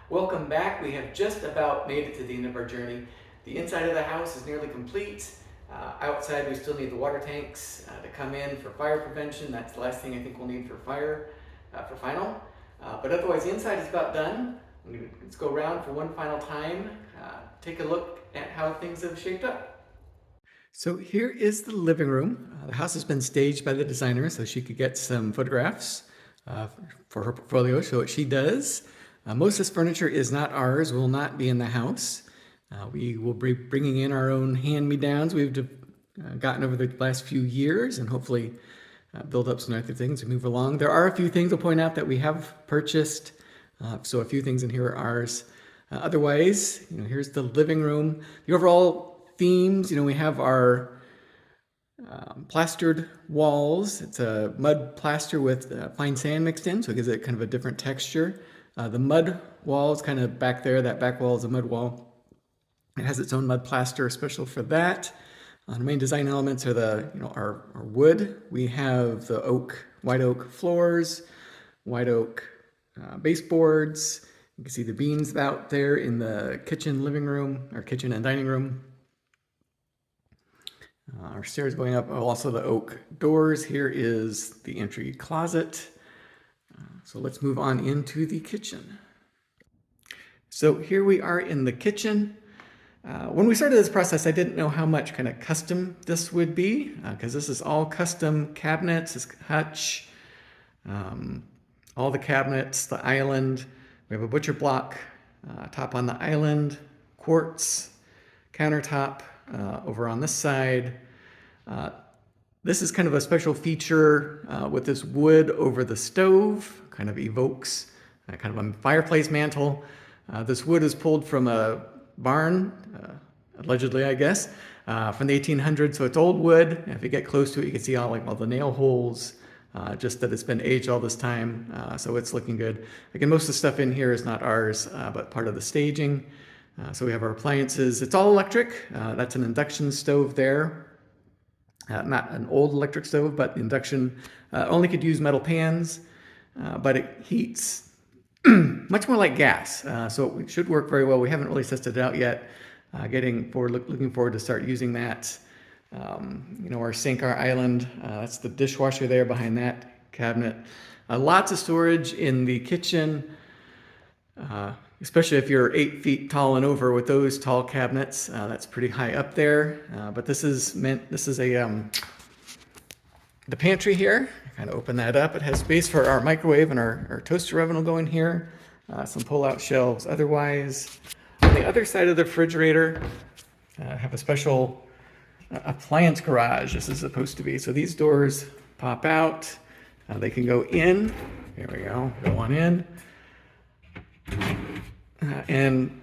Welcome back. We have just about made it to the end of our journey. The inside of the house is nearly complete. Outside we still need the water tanks to come in for fire prevention. That's the last thing I think we'll need for final. But otherwise the inside is about done. Let's go around for one final time, take a look at how things have shaped up. So here is the living room. The house has been staged by the designer so she could get some photographs for her portfolio, show what she does. Most of this furniture is not ours, will not be in the house. We will be bringing in our own hand-me-downs we've gotten over the last few years, and hopefully build up some other things and move along. There are a few things I'll point out that we have purchased, so a few things in here are ours. Otherwise, here's the living room. The overall themes, we have our plastered walls. It's a mud plaster with fine sand mixed in, so it gives it kind of a different texture. The mud wall is kind of back there. That back wall is a mud wall. It has its own mud plaster, special for that. The main design elements are our wood. We have the white oak floors, white oak baseboards. You can see the beams out there in the kitchen, living room, or kitchen and dining room. Our stairs going up, also the oak doors. Here is the entry closet. So let's move on into the kitchen. So here we are in the kitchen. When we started this process, I didn't know how much kind of custom this would be, because this is all custom cabinets, this hutch, all the cabinets, the island. We have a butcher block top on the island, quartz countertop over on this side. This is kind of a special feature with this wood over the stove, kind of evokes kind of a fireplace mantle. This wood is pulled from a barn, allegedly, I guess, from the 1800s. So it's old wood. If you get close to it, you can see all the nail holes, just that it's been aged all this time. So it's looking good. Again, most of the stuff in here is not ours, but part of the staging. So we have our appliances. It's all electric. That's an induction stove there. Not an old electric stove, but induction only could use metal pans, but it heats much more like gas. So it should work very well. We haven't really tested it out yet. Looking forward to start using that. Our sink, our island, that's the dishwasher there behind that cabinet. Lots of storage in the kitchen. Especially if you're 8 feet tall and over with those tall cabinets, that's pretty high up there. But this is the pantry here. Kind of open that up. It has space for our microwave, and our toaster oven will go in here. Some pull-out shelves. Otherwise, on the other side of the refrigerator, have a special appliance garage. This is supposed to be. So these doors pop out. They can go in. Here we go. Go on in. And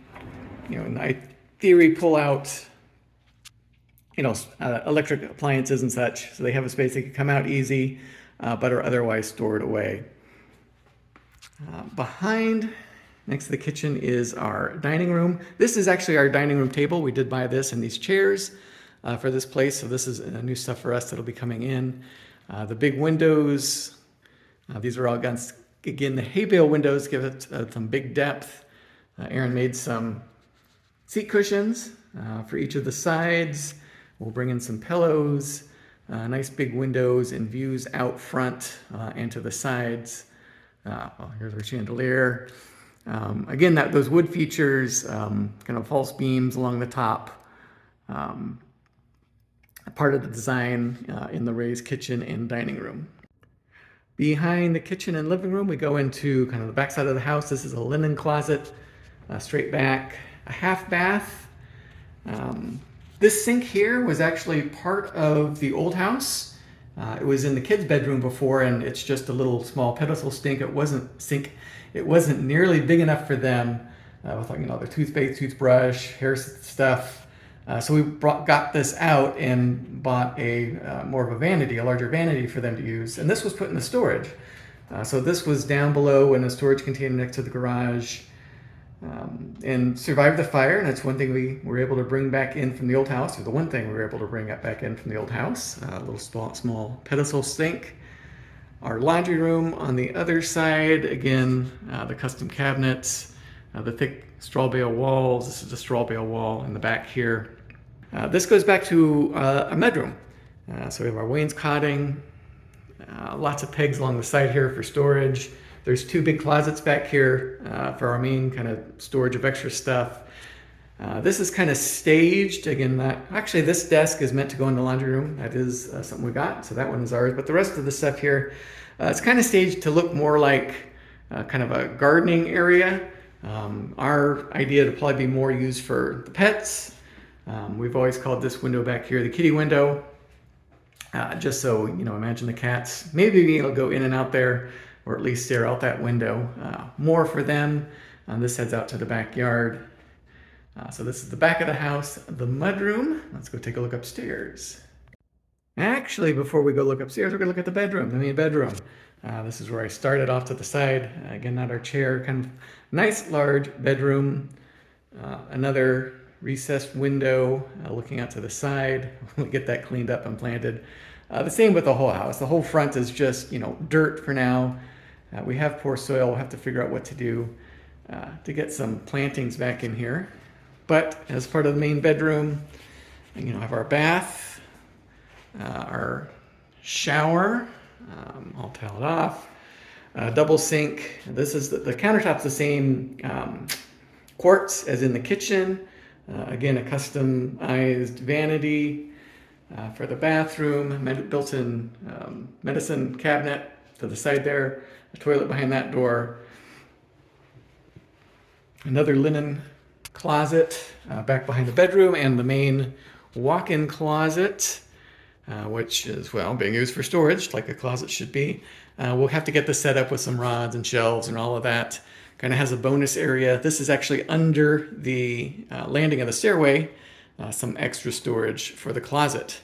in theory, pull out electric appliances and such, so they have a space they can come out easy, but are otherwise stored away. Next to the kitchen, is our dining room. This is actually our dining room table. We did buy this and these chairs for this place, so this is new stuff for us that'll be coming in. The big windows, these are all guns. Again, the hay bale windows give it some big depth. Aaron made some seat cushions for each of the sides. We'll bring in some pillows, nice big windows and views out front and to the sides. Here's our chandelier. Again, those wood features, kind of false beams along the top. Part of the design in the raised kitchen and dining room. Behind the kitchen and living room, we go into kind of the back side of the house. This is a linen closet, straight back, a half bath. This sink here was actually part of the old house. It was in the kids' bedroom before, and it's just a little small pedestal sink. It wasn't nearly big enough for them with their toothpaste, toothbrush, hair stuff. So we got this out and bought a larger vanity for them to use. And this was put in the storage. So this was down below in a storage container next to the garage, and survived the fire. And that's one thing we were able to bring back in from the old house, or the one thing we were able to bring back in from the old house, a little small pedestal sink. Our laundry room on the other side, again, the custom cabinets, The thick straw bale walls. This is a straw bale wall in the back here. This goes back to a bedroom. So we have our wainscoting, lots of pegs along the side here for storage. There's two big closets back here for our main kind of storage of extra stuff. This is kind of staged. Again, actually this desk is meant to go in the laundry room. That is something we got, so that one is ours. But the rest of the stuff here, it's kind of staged to look more like kind of a gardening area. Our idea to probably be more used for the pets. We've always called this window back here the kitty window. Just so, imagine the cats maybe being able to go in and out there, or at least stare out that window. More for them. This heads out to the backyard. So this is the back of the house, the mudroom. Let's go take a look upstairs. Actually, before we go look upstairs, we're gonna look at the bedroom, the main bedroom. This is where I started off to the side. Again, not our chair, kind of nice large bedroom. Another recessed window looking out to the side. We'll get that cleaned up and planted. The same with the whole house. The whole front is just, dirt for now. We have poor soil. We'll have to figure out what to do to get some plantings back in here. But as part of the main bedroom, have our bath, our shower, all tiled off, double sink. This is the countertop's the same quartz as in the kitchen. Again, a customized vanity for the bathroom, built-in medicine cabinet to the side there, a toilet behind that door, another linen closet back behind the bedroom, and the main walk-in closet, which is, being used for storage like a closet should be. We'll have to get this set up with some rods and shelves and all of that. Kind of has a bonus area. This is actually under the landing of the stairway, some extra storage for the closet.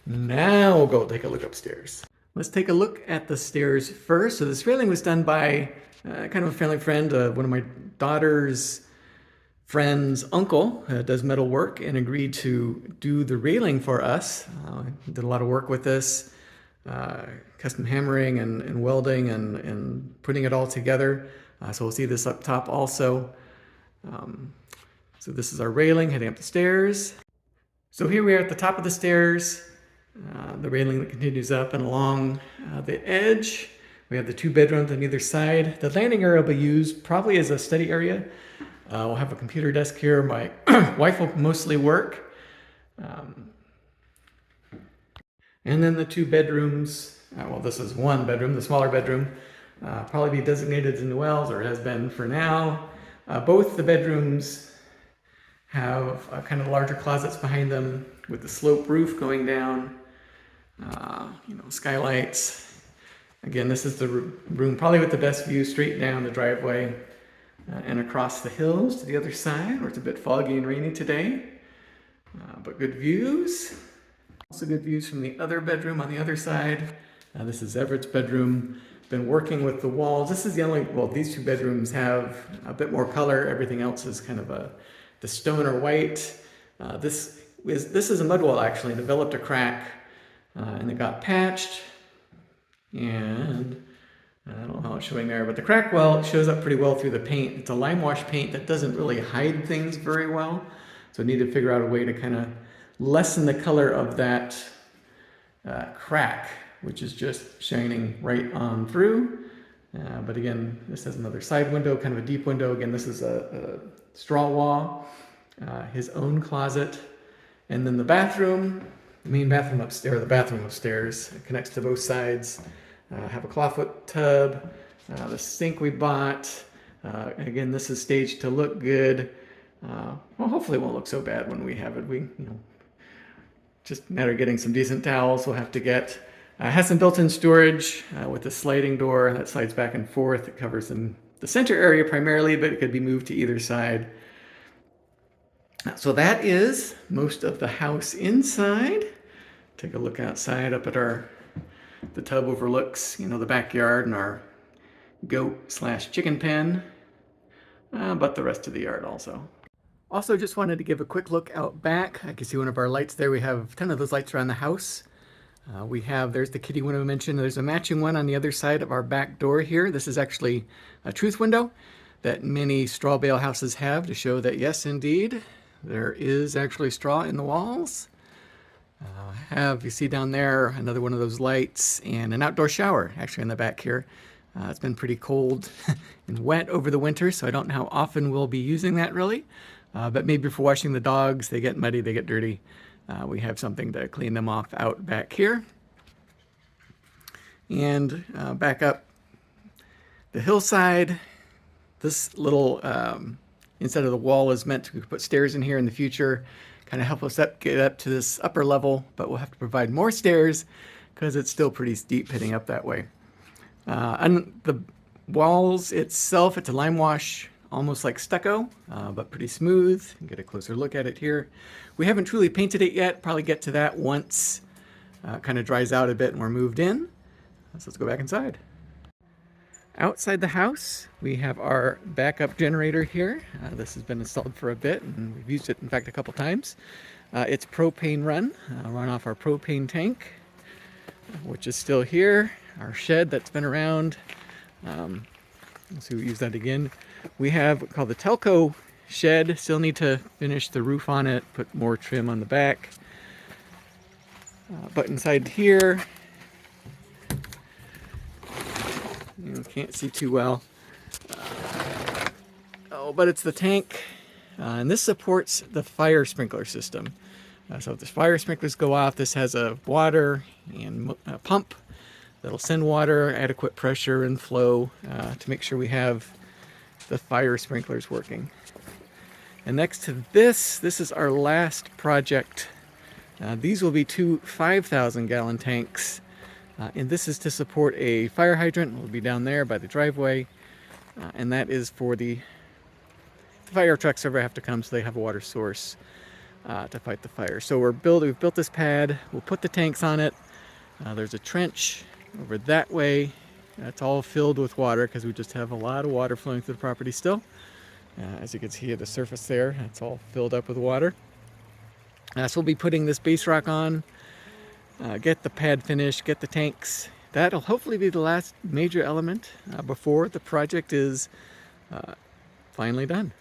Now we'll go take a look upstairs. Let's take a look at the stairs first. So this railing was done by kind of a family friend, one of my daughter's friend's uncle does metal work and agreed to do the railing for us. Did a lot of work with this, custom hammering and welding and putting it all together. So we'll see this up top also. So this is our railing heading up the stairs. So here we are at the top of the stairs, the railing that continues up and along the edge. We have the two bedrooms on either side. The landing area will be used probably as a study area. We'll have a computer desk here. My wife will mostly work. And then the two bedrooms, this is one bedroom, the smaller bedroom, probably be designated as Noelle's, or has been for now. Both the bedrooms have kind of larger closets behind them with the slope roof going down, skylights. Again, this is the room probably with the best view straight down the driveway and across the hills to the other side, where it's a bit foggy and rainy today, but good views. Also good views from the other bedroom on the other side. This is Everett's bedroom. Been working with the walls. This is the only, these two bedrooms have a bit more color. Everything else is kind of the stone or white. This is a mud wall actually. It developed a crack and it got patched. And I don't know how it's showing there, but the crack shows up pretty well through the paint. It's a lime wash paint that doesn't really hide things very well. So I need to figure out a way to kind of lessen the color of that crack, which is just shining right on through. But again, this has another side window, kind of a deep window. Again, this is a straw wall, his own closet. And then the bathroom, the main bathroom upstairs, the bathroom upstairs, it connects to both sides. Have a clawfoot tub, the sink we bought. Again, this is staged to look good. Hopefully it won't look so bad when we have it. We, just matter of getting some decent towels we'll have to get. Has some built-in storage with a sliding door that slides back and forth. It covers the center area primarily, but it could be moved to either side. So that is most of the house inside. Take a look outside up at the tub overlooks, the backyard and our goat/chicken pen, but the rest of the yard also. Also just wanted to give a quick look out back. I can see one of our lights there. We have 10 of those lights around the house. There's the kitty window I mentioned. There's a matching one on the other side of our back door here. This is actually a truth window. that many straw bale houses have to show that yes, indeed, there is actually straw in the walls. You see down there another one of those lights and an outdoor shower actually in the back here. It's been pretty cold and wet over the winter, so I don't know how often we'll be using that really. But maybe for washing the dogs, they get muddy, they get dirty. We have something to clean them off out back here. And back up the hillside, this little, instead of the wall is meant to put stairs in here in the future, kind of help us get up to this upper level, but we'll have to provide more stairs because it's still pretty steep heading up that way. And the walls itself, it's a lime wash, almost like stucco, but pretty smooth. You can get a closer look at it here. We haven't truly painted it yet, probably get to that once it kind of dries out a bit and we're moved in. So let's go back inside. Outside the house, we have our backup generator here. This has been installed for a bit, and we've used it, in fact, a couple times. It's propane run off our propane tank, which is still here. Our shed that's been around. So we use that again. We have what's called the Telco shed. Still need to finish the roof on it, put more trim on the back. But inside here, you can't see too well. But it's the tank, and this supports the fire sprinkler system. So if the fire sprinklers go off, this has a water and a pump that'll send water, adequate pressure and flow to make sure we have the fire sprinklers working. And next to this is our last project. These will be two 5,000 gallon tanks. And this is to support a fire hydrant. It'll be down there by the driveway. And that is for the fire trucks ever have to come, so they have a water source to fight the fire. So we've built this pad. We'll put the tanks on it. There's a trench over that way. That's all filled with water because we just have a lot of water flowing through the property still. As you can see at the surface there, it's all filled up with water. So we'll be putting this base rock on. Get the pad finished, get the tanks. That'll hopefully be the last major element before the project is finally done.